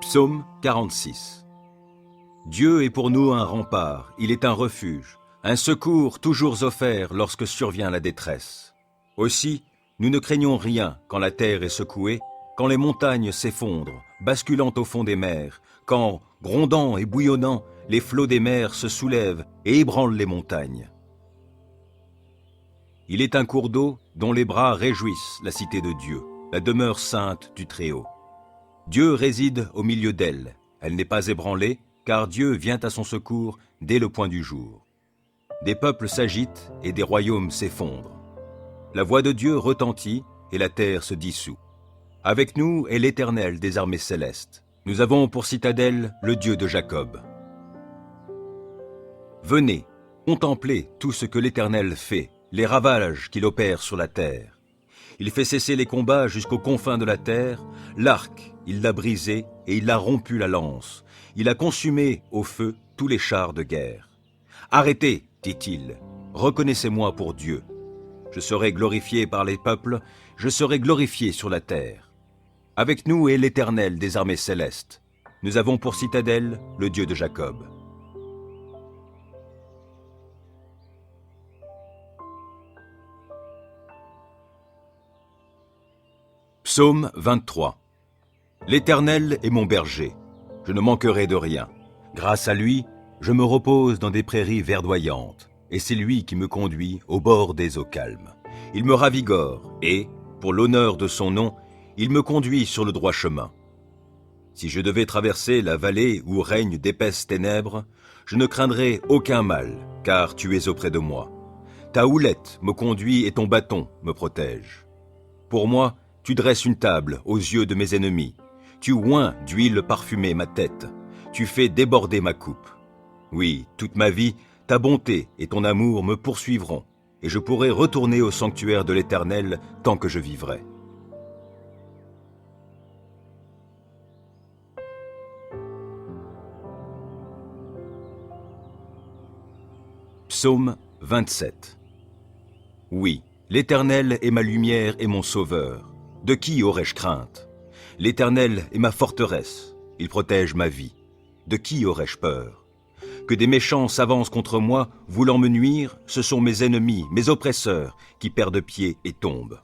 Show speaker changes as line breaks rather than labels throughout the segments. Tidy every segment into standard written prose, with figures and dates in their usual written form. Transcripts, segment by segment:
Psaume 46. Dieu est pour nous un rempart, il est un refuge, un secours toujours offert lorsque survient la détresse. Aussi, nous ne craignons rien quand la terre est secouée, quand les montagnes s'effondrent, basculant au fond des mers, quand, grondant et bouillonnant, les flots des mers se soulèvent et ébranlent les montagnes. Il est un cours d'eau dont les bras réjouissent la cité de Dieu, la demeure sainte du Très-Haut. Dieu réside au milieu d'elle. Elle n'est pas ébranlée, car Dieu vient à son secours dès le point du jour. Des peuples s'agitent et des royaumes s'effondrent. La voix de Dieu retentit et la terre se dissout. Avec nous est l'Éternel des armées célestes. Nous avons pour citadelle le Dieu de Jacob. Venez, contemplez tout ce que l'Éternel fait, les ravages qu'il opère sur la terre. Il fait cesser les combats jusqu'aux confins de la terre. L'arc, il l'a brisé et il a rompu la lance. Il a consumé au feu tous les chars de guerre. Arrêtez, dit-il, reconnaissez-moi pour Dieu. Je serai glorifié par les peuples, je serai glorifié sur la terre. Avec nous est l'Éternel des armées célestes. Nous avons pour citadelle le Dieu de Jacob. Psaume 23. L'Éternel est mon berger, je ne manquerai de rien. Grâce à lui, je me repose dans des prairies verdoyantes, et c'est lui qui me conduit au bord des eaux calmes. Il me ravigore, et, pour l'honneur de son nom, il me conduit sur le droit chemin. Si je devais traverser la vallée où règnent d'épaisses ténèbres, je ne craindrais aucun mal, car tu es auprès de moi. Ta houlette me conduit et ton bâton me protège. Pour moi, tu dresses une table aux yeux de mes ennemis. Tu oins d'huile parfumée ma tête. Tu fais déborder ma coupe. Oui, toute ma vie, ta bonté et ton amour me poursuivront, et je pourrai retourner au sanctuaire de l'Éternel tant que je vivrai. Psaume 27. Oui, l'Éternel est ma lumière et mon sauveur. De qui aurais-je crainte? L'Éternel est ma forteresse, il protège ma vie. De qui aurais-je peur? Que des méchants s'avancent contre moi, voulant me nuire, ce sont mes ennemis, mes oppresseurs, qui perdent pied et tombent.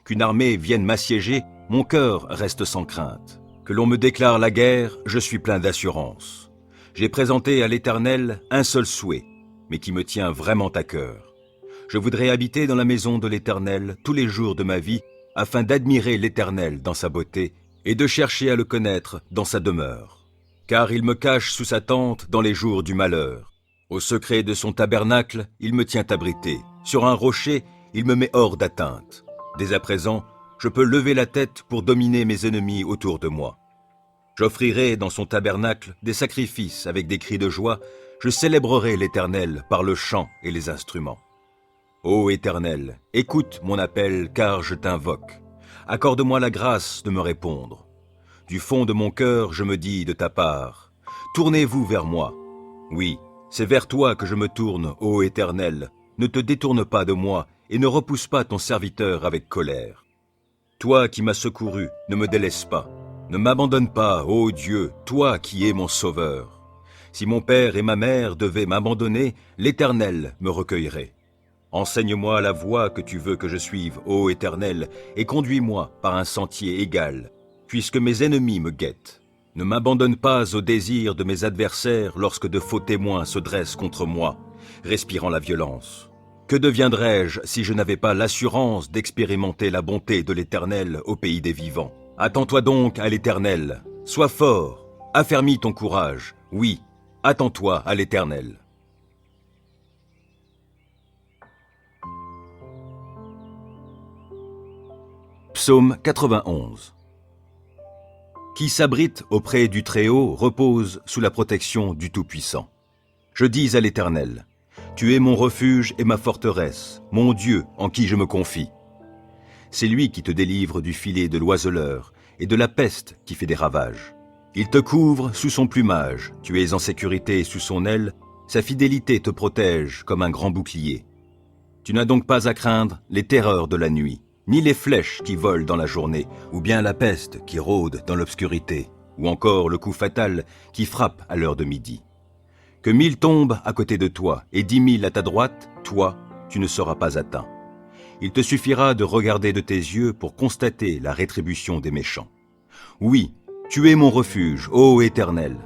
Qu'une armée vienne m'assiéger, mon cœur reste sans crainte. Que l'on me déclare la guerre, je suis plein d'assurance. J'ai présenté à l'Éternel un seul souhait, mais qui me tient vraiment à cœur. Je voudrais habiter dans la maison de l'Éternel tous les jours de ma vie, afin d'admirer l'Éternel dans sa beauté et de chercher à le connaître dans sa demeure. Car il me cache sous sa tente dans les jours du malheur. Au secret de son tabernacle, il me tient abrité. Sur un rocher, il me met hors d'atteinte. Dès à présent, je peux lever la tête pour dominer mes ennemis autour de moi. J'offrirai dans son tabernacle des sacrifices avec des cris de joie. Je célébrerai l'Éternel par le chant et les instruments. Ô Éternel, écoute mon appel car je t'invoque. Accorde-moi la grâce de me répondre. Du fond de mon cœur, je me dis de ta part, tournez-vous vers moi. Oui, c'est vers toi que je me tourne, ô Éternel. Ne te détourne pas de moi et ne repousse pas ton serviteur avec colère. Toi qui m'as secouru, ne me délaisse pas. Ne m'abandonne pas, ô Dieu, toi qui es mon sauveur. Si mon père et ma mère devaient m'abandonner, l'Éternel me recueillerait. Enseigne-moi la voie que tu veux que je suive, ô Éternel, et conduis-moi par un sentier égal, puisque mes ennemis me guettent. Ne m'abandonne pas au désir de mes adversaires lorsque de faux témoins se dressent contre moi, respirant la violence. Que deviendrais-je si je n'avais pas l'assurance d'expérimenter la bonté de l'Éternel au pays des vivants? Attends-toi donc à l'Éternel, sois fort, affermis ton courage, oui, attends-toi à l'Éternel. Psaume 91. Qui s'abrite auprès du Très-Haut repose sous la protection du Tout-Puissant. Je dis à l'Éternel, tu es mon refuge et ma forteresse, mon Dieu en qui je me confie. C'est lui qui te délivre du filet de l'oiseleur et de la peste qui fait des ravages. Il te couvre sous son plumage, tu es en sécurité sous son aile, sa fidélité te protège comme un grand bouclier. Tu n'as donc pas à craindre les terreurs de la nuit, ni les flèches qui volent dans la journée, ou bien la peste qui rôde dans l'obscurité. ou encore le coup fatal qui frappe à l'heure de midi. Que 1000 tombent à côté de toi et 10 000 à ta droite, toi, tu ne seras pas atteint. Il te suffira de regarder de tes yeux pour constater la rétribution des méchants. Oui, tu es mon refuge, ô Éternel.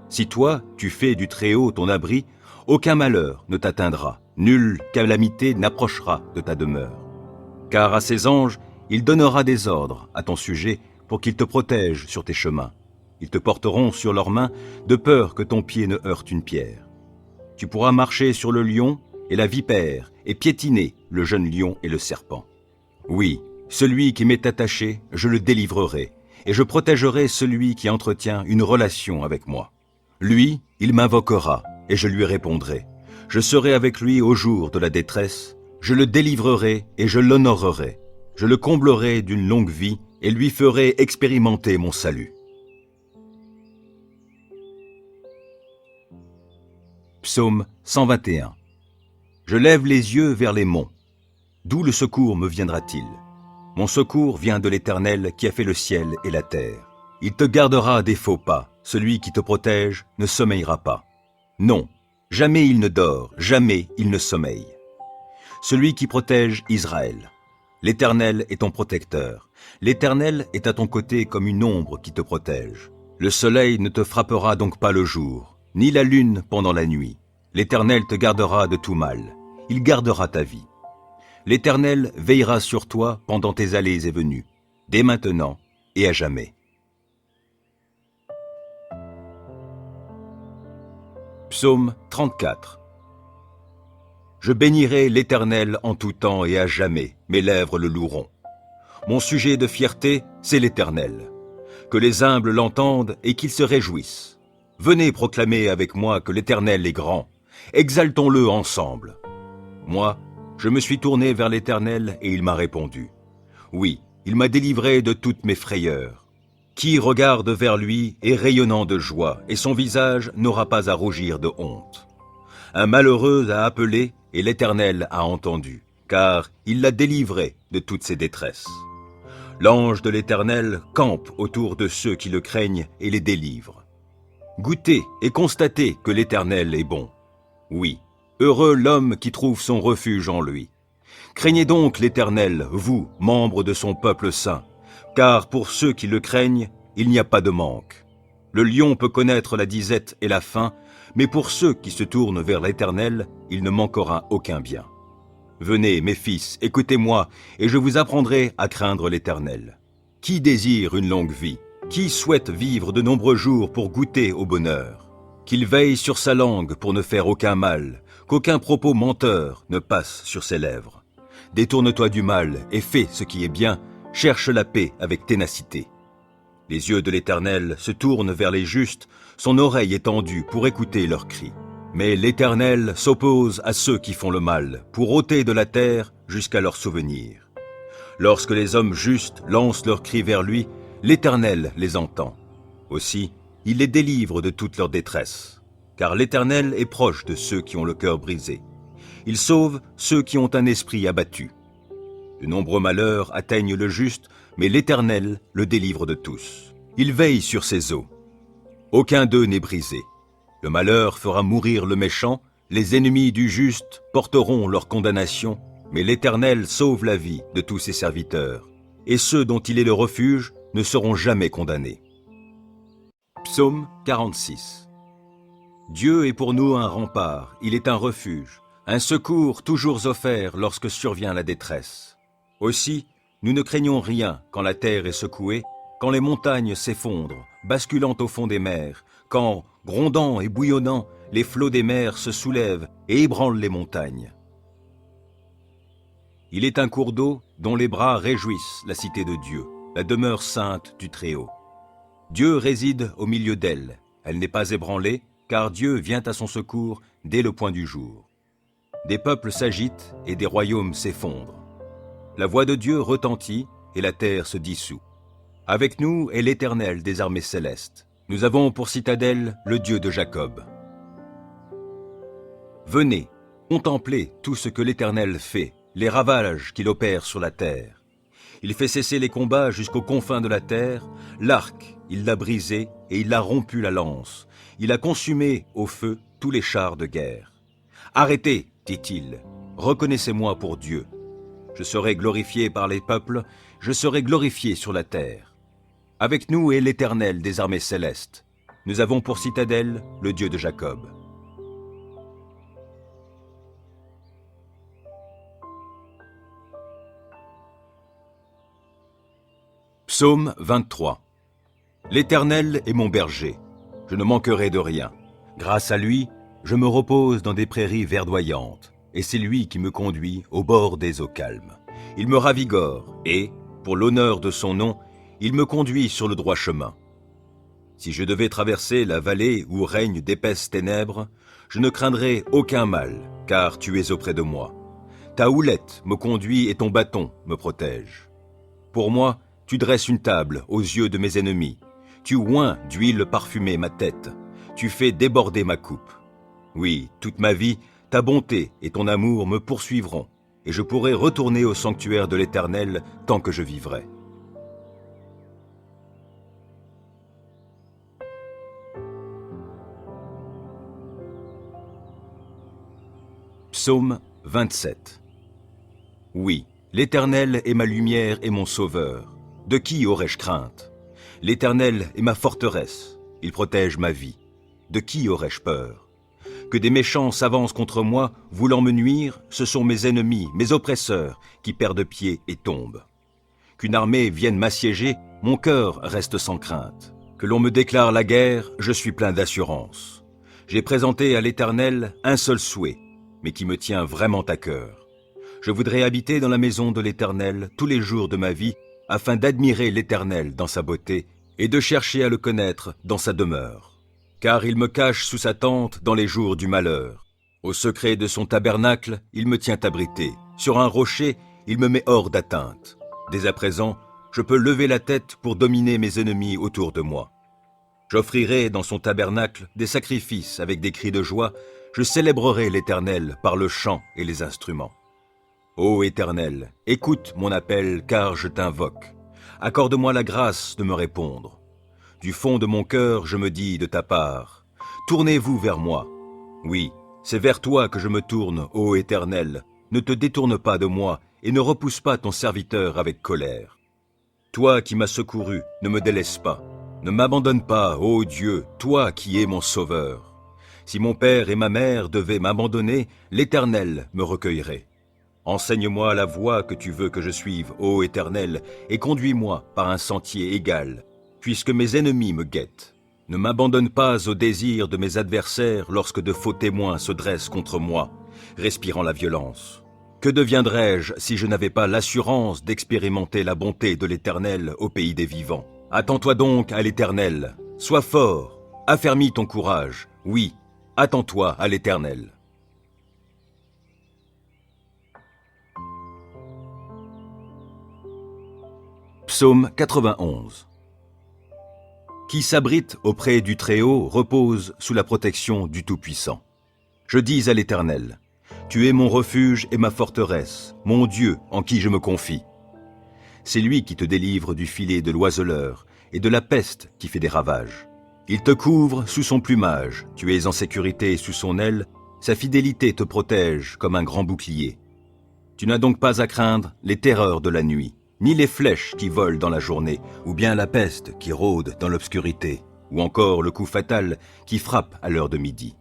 Si toi, tu fais du Très-Haut ton abri, aucun malheur ne t'atteindra, nulle calamité n'approchera de ta demeure. Car à ses anges, il donnera des ordres à ton sujet pour qu'ils te protègent sur tes chemins. Ils te porteront sur leurs mains de peur que ton pied ne heurte une pierre. Tu pourras marcher sur le lion et la vipère et piétiner le jeune lion et le serpent. Oui, celui qui m'est attaché, je le délivrerai, et je protégerai celui qui entretient une relation avec moi. Lui, il m'invoquera, et je lui répondrai. Je serai avec lui au jour de la détresse, je le délivrerai et je l'honorerai. Je le comblerai d'une longue vie et lui ferai expérimenter mon salut. Psaume 121. Je lève les yeux vers les monts. D'où le secours me viendra-t-il? Mon secours vient de l'Éternel qui a fait le ciel et la terre. Il te gardera des faux pas. Celui qui te protège ne sommeillera pas. Non, jamais il ne dort, jamais il ne sommeille. Celui qui protège Israël. L'Éternel est ton protecteur. L'Éternel est à ton côté comme une ombre qui te protège. Le soleil ne te frappera donc pas le jour, ni la lune pendant la nuit. L'Éternel te gardera de tout mal. Il gardera ta vie. L'Éternel veillera sur toi pendant tes allées et venues, dès maintenant et à jamais. Psaume 34. Je bénirai l'Éternel en tout temps et à jamais, mes lèvres le loueront. Mon sujet de fierté, c'est l'Éternel. Que les humbles l'entendent et qu'ils se réjouissent. Venez proclamer avec moi que l'Éternel est grand. Exaltons-le ensemble. Moi, je me suis tourné vers l'Éternel et il m'a répondu. Oui, il m'a délivré de toutes mes frayeurs. Qui regarde vers lui est rayonnant de joie, et son visage n'aura pas à rougir de honte. Un malheureux a appelé, et l'Éternel a entendu, car il l'a délivré de toutes ses détresses. L'ange de l'Éternel campe autour de ceux qui le craignent et les délivre. Goûtez et constatez que l'Éternel est bon. Oui, heureux l'homme qui trouve son refuge en lui. Craignez donc l'Éternel, vous, membres de son peuple saint, car pour ceux qui le craignent, il n'y a pas de manque. Le lion peut connaître la disette et la faim, mais pour ceux qui se tournent vers l'Éternel, il ne manquera aucun bien. Venez, mes fils, écoutez-moi, et je vous apprendrai à craindre l'Éternel. Qui désire une longue vie? Qui souhaite vivre de nombreux jours pour goûter au bonheur? Qu'il veille sur sa langue pour ne faire aucun mal, qu'aucun propos menteur ne passe sur ses lèvres. Détourne-toi du mal et fais ce qui est bien, cherche la paix avec ténacité. Les yeux de l'Éternel se tournent vers les justes, son oreille est tendue pour écouter leurs cris. Mais l'Éternel s'oppose à ceux qui font le mal, pour ôter de la terre jusqu'à leur souvenir. Lorsque les hommes justes lancent leurs cris vers lui, l'Éternel les entend. Aussi, il les délivre de toute leur détresse. Car l'Éternel est proche de ceux qui ont le cœur brisé. Il sauve ceux qui ont un esprit abattu. De nombreux malheurs atteignent le juste, mais l'Éternel le délivre de tous. Il veille sur ses eaux. Aucun d'eux n'est brisé. Le malheur fera mourir le méchant, les ennemis du juste porteront leur condamnation, mais l'Éternel sauve la vie de tous ses serviteurs, et ceux dont il est le refuge ne seront jamais condamnés. Psaume 46. Dieu est pour nous un rempart, il est un refuge, un secours toujours offert lorsque survient la détresse. Aussi, nous ne craignons rien quand la terre est secouée, quand les montagnes s'effondrent, basculant au fond des mers, quand, grondant et bouillonnant, les flots des mers se soulèvent et ébranlent les montagnes. Il est un cours d'eau dont les bras réjouissent la cité de Dieu, la demeure sainte du Très-Haut. Dieu réside au milieu d'elle, elle n'est pas ébranlée, car Dieu vient à son secours dès le point du jour. Des peuples s'agitent et des royaumes s'effondrent. La voix de Dieu retentit et la terre se dissout. Avec nous est l'Éternel des armées célestes. Nous avons pour citadelle le Dieu de Jacob. Venez, contemplez tout ce que l'Éternel fait, les ravages qu'il opère sur la terre. Il fait cesser les combats jusqu'aux confins de la terre, l'arc il l'a brisée et il a rompu la lance. Il a consumé au feu tous les chars de guerre. Arrêtez, dit-il, reconnaissez-moi pour Dieu. Je serai glorifié par les peuples, je serai glorifié sur la terre. Avec nous est l'Éternel des armées célestes. Nous avons pour citadelle le Dieu de Jacob. Psaume 23. L'Éternel est mon berger, je ne manquerai de rien. Grâce à lui, je me repose dans des prairies verdoyantes, et c'est lui qui me conduit au bord des eaux calmes. Il me ravigore, et, pour l'honneur de son nom, il me conduit sur le droit chemin. Si je devais traverser la vallée où règnent d'épaisses ténèbres, je ne craindrai aucun mal, car tu es auprès de moi. Ta houlette me conduit et ton bâton me protège. Pour moi, tu dresses une table aux yeux de mes ennemis. Tu oins d'huile parfumée ma tête. Tu fais déborder ma coupe. Oui, toute ma vie, ta bonté et ton amour me poursuivront, et je pourrai retourner au sanctuaire de l'Éternel tant que je vivrai. Psaume 27. Oui, l'Éternel est ma lumière et mon sauveur. De qui aurais-je crainte? L'Éternel est ma forteresse, il protège ma vie. De qui aurais-je peur? Que des méchants s'avancent contre moi, voulant me nuire, ce sont mes ennemis, mes oppresseurs, qui perdent pied et tombent. Qu'une armée vienne m'assiéger, mon cœur reste sans crainte. Que l'on me déclare la guerre, je suis plein d'assurance. J'ai présenté à l'Éternel un seul souhait, mais qui me tient vraiment à cœur. Je voudrais habiter dans la maison de l'Éternel tous les jours de ma vie, afin d'admirer l'Éternel dans sa beauté et de chercher à le connaître dans sa demeure. Car il me cache sous sa tente dans les jours du malheur. Au secret de son tabernacle, il me tient abrité. Sur un rocher, il me met hors d'atteinte. Dès à présent, je peux lever la tête pour dominer mes ennemis autour de moi. J'offrirai dans son tabernacle des sacrifices avec des cris de joie. Je célébrerai l'Éternel par le chant et les instruments. Ô Éternel, écoute mon appel car je t'invoque. Accorde-moi la grâce de me répondre. Du fond de mon cœur, je me dis de ta part, tournez-vous vers moi. Oui, c'est vers toi que je me tourne, ô Éternel. Ne te détourne pas de moi et ne repousse pas ton serviteur avec colère. Toi qui m'as secouru, ne me délaisse pas. Ne m'abandonne pas, ô Dieu, toi qui es mon sauveur. Si mon père et ma mère devaient m'abandonner, l'Éternel me recueillerait. Enseigne-moi la voie que tu veux que je suive, ô Éternel, et conduis-moi par un sentier égal, puisque mes ennemis me guettent. Ne m'abandonne pas au désir de mes adversaires lorsque de faux témoins se dressent contre moi, respirant la violence. Que deviendrais-je si je n'avais pas l'assurance d'expérimenter la bonté de l'Éternel au pays des vivants? Attends-toi donc à l'Éternel, sois fort, affermis ton courage, oui, attends-toi à l'Éternel. Psaume 91. Qui s'abrite auprès du Très-Haut repose sous la protection du Tout-Puissant. Je dis à l'Éternel, tu es mon refuge et ma forteresse, mon Dieu en qui je me confie. C'est lui qui te délivre du filet de l'oiseleur et de la peste qui fait des ravages. Il te couvre sous son plumage, tu es en sécurité sous son aile, sa fidélité te protège comme un grand bouclier. Tu n'as donc pas à craindre les terreurs de la nuit, ni les flèches qui volent dans la journée, ou bien la peste qui rôde dans l'obscurité, ou encore le coup fatal qui frappe à l'heure de midi.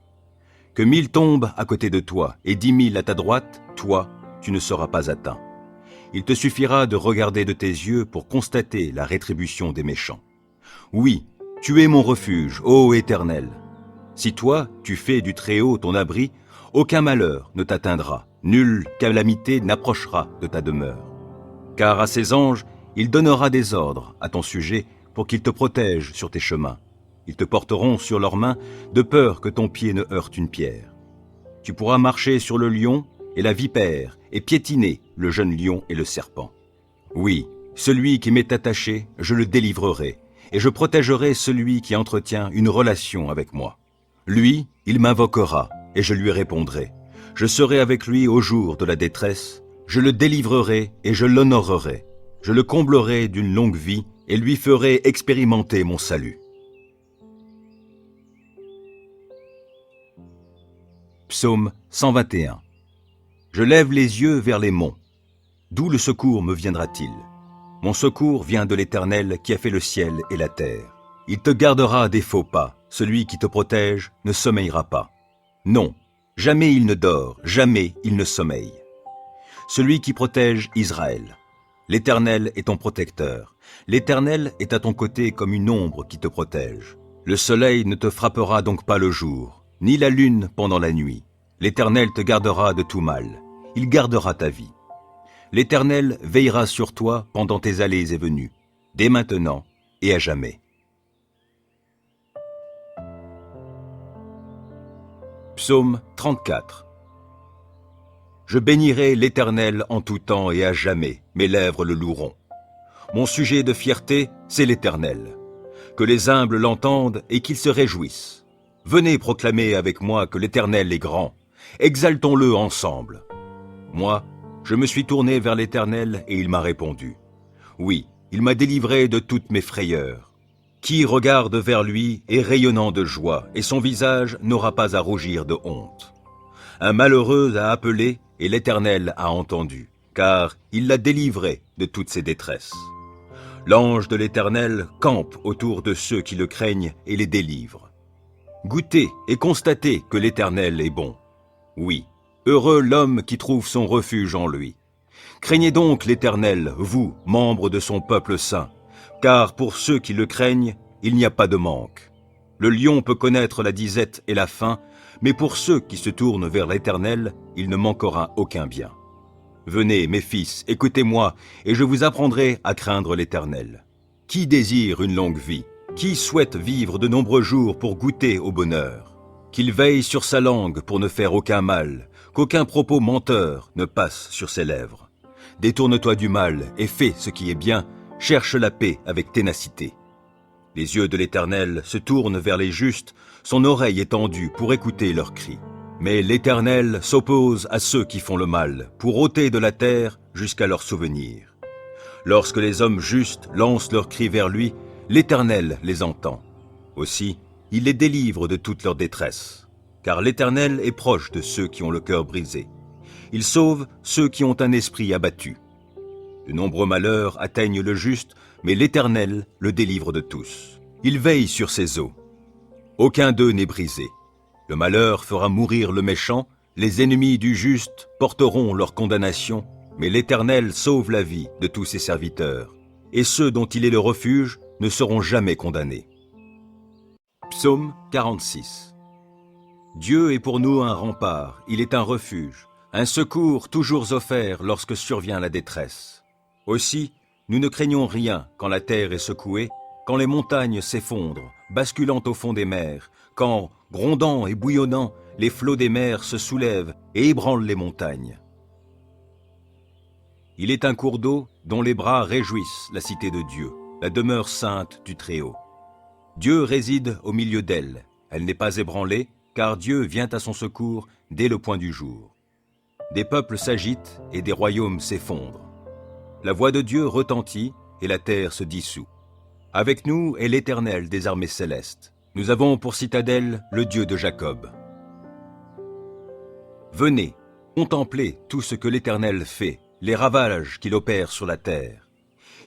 Que 1000 tombent à côté de toi et 10 000 à ta droite, toi, tu ne seras pas atteint. Il te suffira de regarder de tes yeux pour constater la rétribution des méchants. Oui, tu es mon refuge, ô Éternel. Si toi, tu fais du Très-Haut ton abri, aucun malheur ne t'atteindra, nulle calamité n'approchera de ta demeure. Car à ses anges, il donnera des ordres à ton sujet pour qu'ils te protègent sur tes chemins. Ils te porteront sur leurs mains de peur que ton pied ne heurte une pierre. Tu pourras marcher sur le lion et la vipère et piétiner le jeune lion et le serpent. Oui, celui qui m'est attaché, je le délivrerai et je protégerai celui qui entretient une relation avec moi. Lui, il m'invoquera et je lui répondrai. Je serai avec lui au jour de la détresse. Je le délivrerai et je l'honorerai. Je le comblerai d'une longue vie et lui ferai expérimenter mon salut. Psaume 121. Je lève les yeux vers les monts. D'où le secours me viendra-t-il? Mon secours vient de l'Éternel qui a fait le ciel et la terre. Il te gardera des faux pas. Celui qui te protège ne sommeillera pas. Non, jamais il ne dort, jamais il ne sommeille. Celui qui protège Israël. L'Éternel est ton protecteur. L'Éternel est à ton côté comme une ombre qui te protège. Le soleil ne te frappera donc pas le jour, ni la lune pendant la nuit. L'Éternel te gardera de tout mal. Il gardera ta vie. L'Éternel veillera sur toi pendant tes allées et venues, dès maintenant et à jamais. Psaume 34. Je bénirai l'Éternel en tout temps et à jamais, mes lèvres le loueront. Mon sujet de fierté, c'est l'Éternel. Que les humbles l'entendent et qu'ils se réjouissent. Venez proclamer avec moi que l'Éternel est grand. Exaltons-le ensemble. Moi, je me suis tourné vers l'Éternel et il m'a répondu. Oui, il m'a délivré de toutes mes frayeurs. Qui regarde vers lui est rayonnant de joie, et son visage n'aura pas à rougir de honte. Un malheureux a appelé, et l'Éternel a entendu, car il l'a délivré de toutes ses détresses. L'ange de l'Éternel campe autour de ceux qui le craignent et les délivre. Goûtez et constatez que l'Éternel est bon. Oui, heureux l'homme qui trouve son refuge en lui. Craignez donc l'Éternel, vous, membres de son peuple saint, car pour ceux qui le craignent, il n'y a pas de manque. Le lion peut connaître la disette et la faim, mais pour ceux qui se tournent vers l'Éternel, il ne manquera aucun bien. Venez, mes fils, écoutez-moi, et je vous apprendrai à craindre l'Éternel. Qui désire une longue vie? Qui souhaite vivre de nombreux jours pour goûter au bonheur? Qu'il veille sur sa langue pour ne faire aucun mal, qu'aucun propos menteur ne passe sur ses lèvres. Détourne-toi du mal et fais ce qui est bien, cherche la paix avec ténacité. Les yeux de l'Éternel se tournent vers les justes, son oreille est tendue pour écouter leurs cris. Mais l'Éternel s'oppose à ceux qui font le mal, pour ôter de la terre jusqu'à leur souvenir. Lorsque les hommes justes lancent leurs cris vers lui, l'Éternel les entend. Aussi, il les délivre de toute leur détresse. Car l'Éternel est proche de ceux qui ont le cœur brisé. Il sauve ceux qui ont un esprit abattu. De nombreux malheurs atteignent le juste, mais l'Éternel le délivre de tous. Il veille sur ses eaux. Aucun d'eux n'est brisé. Le malheur fera mourir le méchant, les ennemis du juste porteront leur condamnation, mais l'Éternel sauve la vie de tous ses serviteurs, et ceux dont il est le refuge ne seront jamais condamnés. Psaume 46. Dieu est pour nous un rempart, il est un refuge, un secours toujours offert lorsque survient la détresse. Aussi, nous ne craignons rien quand la terre est secouée, quand les montagnes s'effondrent, basculant au fond des mers, quand, grondant et bouillonnant, les flots des mers se soulèvent et ébranlent les montagnes. Il est un cours d'eau dont les bras réjouissent la cité de Dieu, la demeure sainte du Très-Haut. Dieu réside au milieu d'elle, elle n'est pas ébranlée, car Dieu vient à son secours dès le point du jour. Des peuples s'agitent et des royaumes s'effondrent. La voix de Dieu retentit et la terre se dissout. Avec nous est l'Éternel des armées célestes. Nous avons pour citadelle le Dieu de Jacob. Venez, contemplez tout ce que l'Éternel fait, les ravages qu'il opère sur la terre.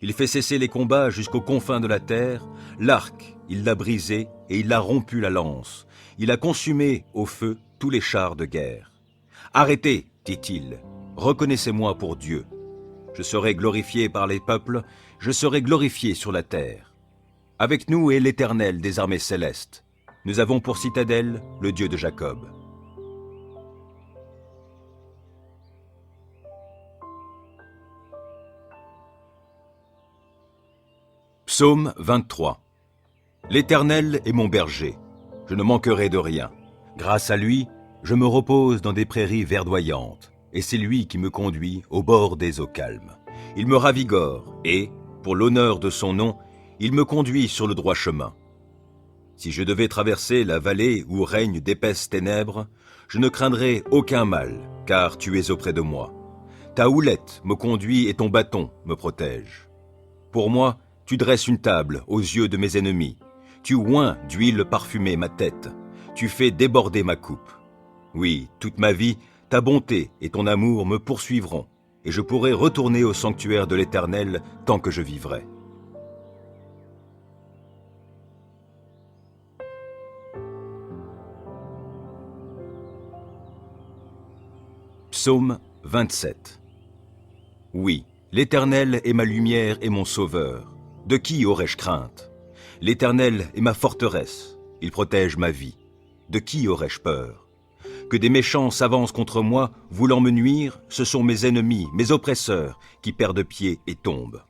Il fait cesser les combats jusqu'aux confins de la terre, l'arc, il l'a brisé et il a rompu la lance. Il a consumé au feu tous les chars de guerre. Arrêtez, dit-il, reconnaissez-moi pour Dieu. Je serai glorifié par les peuples, je serai glorifié sur la terre. Avec nous est l'Éternel des armées célestes. Nous avons pour citadelle le Dieu de Jacob. Psaume 23. L'Éternel est mon berger, je ne manquerai de rien. Grâce à lui, je me repose dans des prairies verdoyantes, et c'est lui qui me conduit au bord des eaux calmes. Il me ravigore, et, pour l'honneur de son nom, il me conduit sur le droit chemin. Si je devais traverser la vallée où règnent d'épaisses ténèbres, je ne craindrai aucun mal, car tu es auprès de moi. Ta houlette me conduit et ton bâton me protège. Pour moi, Tu dresses une table aux yeux de mes ennemis. Tu oins d'huile parfumée ma tête. Tu fais déborder ma coupe. Oui, toute ma vie, ta bonté et ton amour me poursuivront, et je pourrai retourner au sanctuaire de l'Éternel tant que je vivrai. Psaume 27. Oui, l'Éternel est ma lumière et mon sauveur. De qui aurais-je crainte? L'Éternel est ma forteresse. Il protège ma vie. De qui aurais-je peur? Que des méchants s'avancent contre moi, voulant me nuire, ce sont mes ennemis, mes oppresseurs, qui perdent pied et tombent.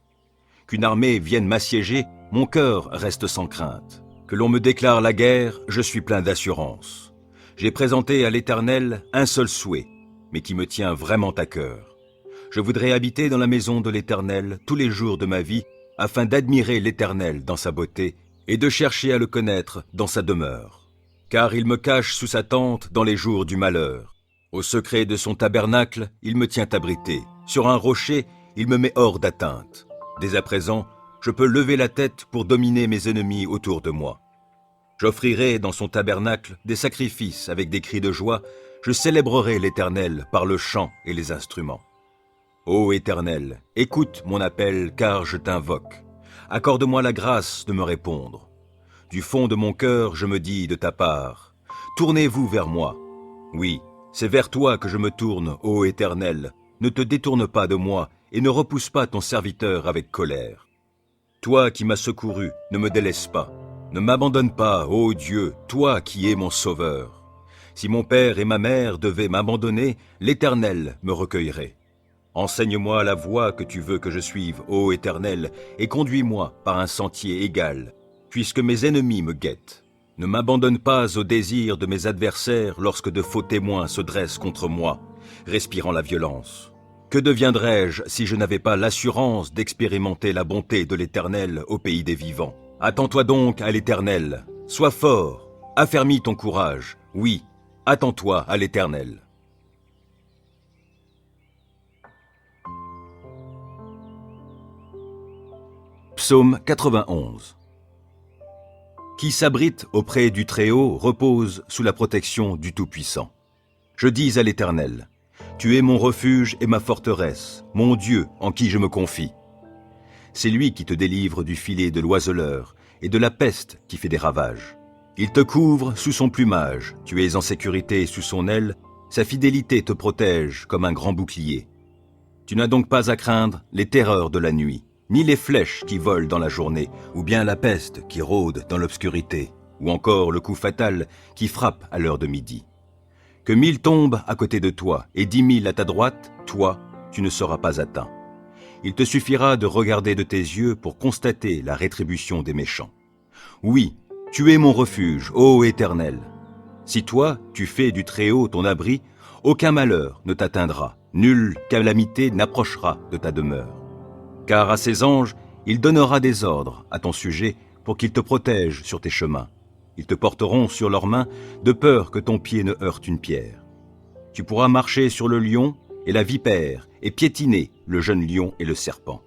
Qu'une armée vienne m'assiéger, mon cœur reste sans crainte. Que l'on me déclare la guerre, je suis plein d'assurance. J'ai présenté à l'Éternel un seul souhait, mais qui me tient vraiment à cœur. Je voudrais habiter dans la maison de l'Éternel tous les jours de ma vie, afin d'admirer l'Éternel dans sa beauté et de chercher à le connaître dans sa demeure. Car il me cache sous sa tente dans les jours du malheur. Au secret de son tabernacle, il me tient abrité. Sur un rocher, il me met hors d'atteinte. Dès à présent, je peux lever la tête pour dominer mes ennemis autour de moi. J'offrirai dans son tabernacle des sacrifices avec des cris de joie. Je célébrerai l'Éternel par le chant et les instruments. Ô Éternel, écoute mon appel car je t'invoque. Accorde-moi la grâce de me répondre. Du fond de mon cœur, je me dis de ta part, tournez-vous vers moi. Oui, c'est vers toi que je me tourne, ô Éternel. Ne te détourne pas de moi et ne repousse pas ton serviteur avec colère. Toi qui m'as secouru, ne me délaisse pas. Ne m'abandonne pas, ô Dieu, toi qui es mon sauveur. Si mon père et ma mère devaient m'abandonner, l'Éternel me recueillerait. Enseigne-moi la voie que tu veux que je suive, ô Éternel, et conduis-moi par un sentier égal, puisque mes ennemis me guettent. Ne m'abandonne pas au désir de mes adversaires lorsque de faux témoins se dressent contre moi, respirant la violence. Que deviendrais-je si je n'avais pas l'assurance d'expérimenter la bonté de l'Éternel au pays des vivants? Attends-toi donc à l'Éternel, sois fort, affermis ton courage, oui, attends-toi à l'Éternel. Psaume 91. Qui s'abrite auprès du Très-Haut repose sous la protection du Tout-Puissant. Je dis à l'Éternel, tu es mon refuge et ma forteresse, mon Dieu en qui je me confie. C'est lui qui te délivre du filet de l'oiseleur et de la peste qui fait des ravages. Il te couvre sous son plumage, tu es en sécurité sous son aile, sa fidélité te protège comme un grand bouclier. Tu n'as donc pas à craindre les terreurs de la nuit, ni les flèches qui volent dans la journée, ou bien la peste qui rôde dans l'obscurité, ou encore le coup fatal qui frappe à l'heure de midi. Que 1000 tombent à côté de toi et 10 000 à ta droite, toi, tu ne seras pas atteint. Il te suffira de regarder de tes yeux pour constater la rétribution des méchants. Oui, tu es mon refuge, ô Éternel. Si toi, tu fais du Très-Haut ton abri, aucun malheur ne t'atteindra, nulle calamité n'approchera de ta demeure. Car à ses anges, il donnera des ordres à ton sujet pour qu'ils te protègent sur tes chemins. Ils te porteront sur leurs mains de peur que ton pied ne heurte une pierre. Tu pourras marcher sur le lion et la vipère et piétiner le jeune lion et le serpent.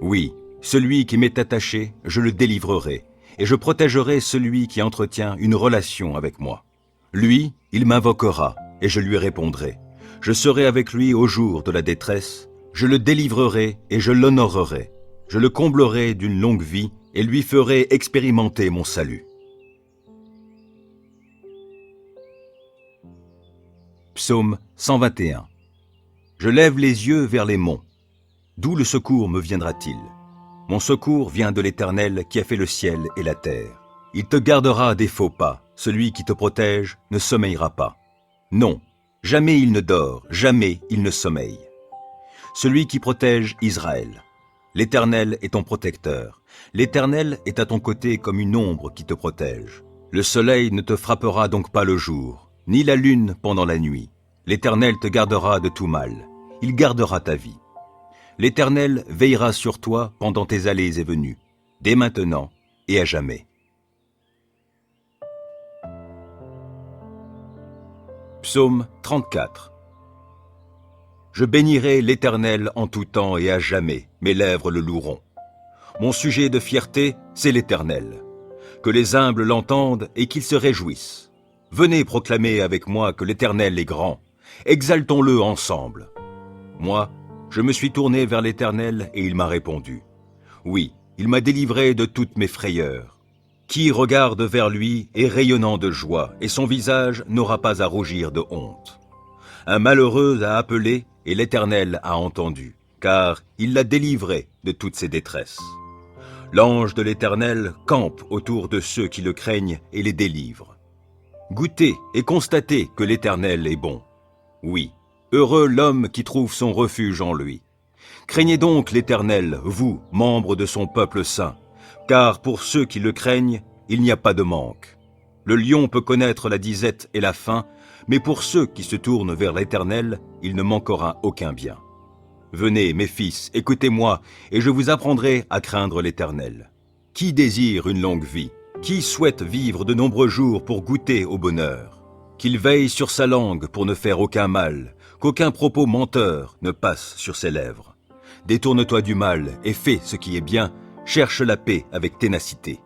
Oui, celui qui m'est attaché, je le délivrerai et je protégerai celui qui entretient une relation avec moi. Lui, il m'invoquera et je lui répondrai. Je serai avec lui au jour de la détresse. Je le délivrerai et je l'honorerai. Je le comblerai d'une longue vie et lui ferai expérimenter mon salut. Psaume 121. Je lève les yeux vers les monts. D'où le secours me viendra-t-il? Mon secours vient de l'Éternel qui a fait le ciel et la terre. Il te gardera des faux pas. Celui qui te protège ne sommeillera pas. Non, jamais il ne dort, jamais il ne sommeille. Celui qui protège Israël. L'Éternel est ton protecteur. L'Éternel est à ton côté comme une ombre qui te protège. Le soleil ne te frappera donc pas le jour, ni la lune pendant la nuit. L'Éternel te gardera de tout mal. Il gardera ta vie. L'Éternel veillera sur toi pendant tes allées et venues, dès maintenant et à jamais. Psaume 34. Je bénirai l'Éternel en tout temps et à jamais, mes lèvres le loueront. Mon sujet de fierté, c'est l'Éternel. Que les humbles l'entendent et qu'ils se réjouissent. Venez proclamer avec moi que l'Éternel est grand. Exaltons-le ensemble. Moi, je me suis tourné vers l'Éternel et il m'a répondu. Oui, il m'a délivré de toutes mes frayeurs. Qui regarde vers lui est rayonnant de joie, et son visage n'aura pas à rougir de honte. Un malheureux a appelé, et l'Éternel a entendu, car il l'a délivré de toutes ses détresses. L'ange de l'Éternel campe autour de ceux qui le craignent et les délivre. Goûtez et constatez que l'Éternel est bon. Oui, heureux l'homme qui trouve son refuge en lui. Craignez donc l'Éternel, vous, membres de son peuple saint, car pour ceux qui le craignent, il n'y a pas de manque. Le lion peut connaître la disette et la faim, mais pour ceux qui se tournent vers l'Éternel, il ne manquera aucun bien. Venez, mes fils, écoutez-moi, et je vous apprendrai à craindre l'Éternel. Qui désire une longue vie? Qui souhaite vivre de nombreux jours pour goûter au bonheur? Qu'il veille sur sa langue pour ne faire aucun mal, qu'aucun propos menteur ne passe sur ses lèvres. Détourne-toi du mal et fais ce qui est bien, cherche la paix avec ténacité.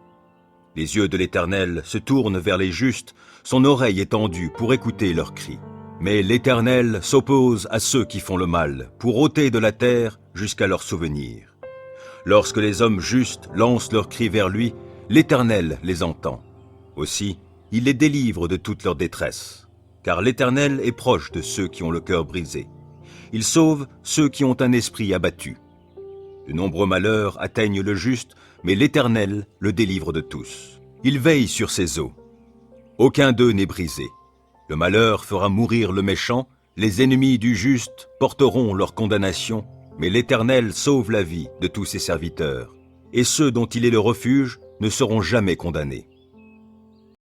Les yeux de l'Éternel se tournent vers les justes, son oreille est tendue pour écouter leurs cris. Mais l'Éternel s'oppose à ceux qui font le mal, pour ôter de la terre jusqu'à leur souvenir. Lorsque les hommes justes lancent leurs cris vers lui, l'Éternel les entend. Aussi, il les délivre de toute leur détresse. Car l'Éternel est proche de ceux qui ont le cœur brisé. Il sauve ceux qui ont un esprit abattu. De nombreux malheurs atteignent le juste, mais l'Éternel le délivre de tous. Il veille sur ses eaux. Aucun d'eux n'est brisé. Le malheur fera mourir le méchant, les ennemis du juste porteront leur condamnation, mais l'Éternel sauve la vie de tous ses serviteurs, et ceux dont il est le refuge ne seront jamais condamnés.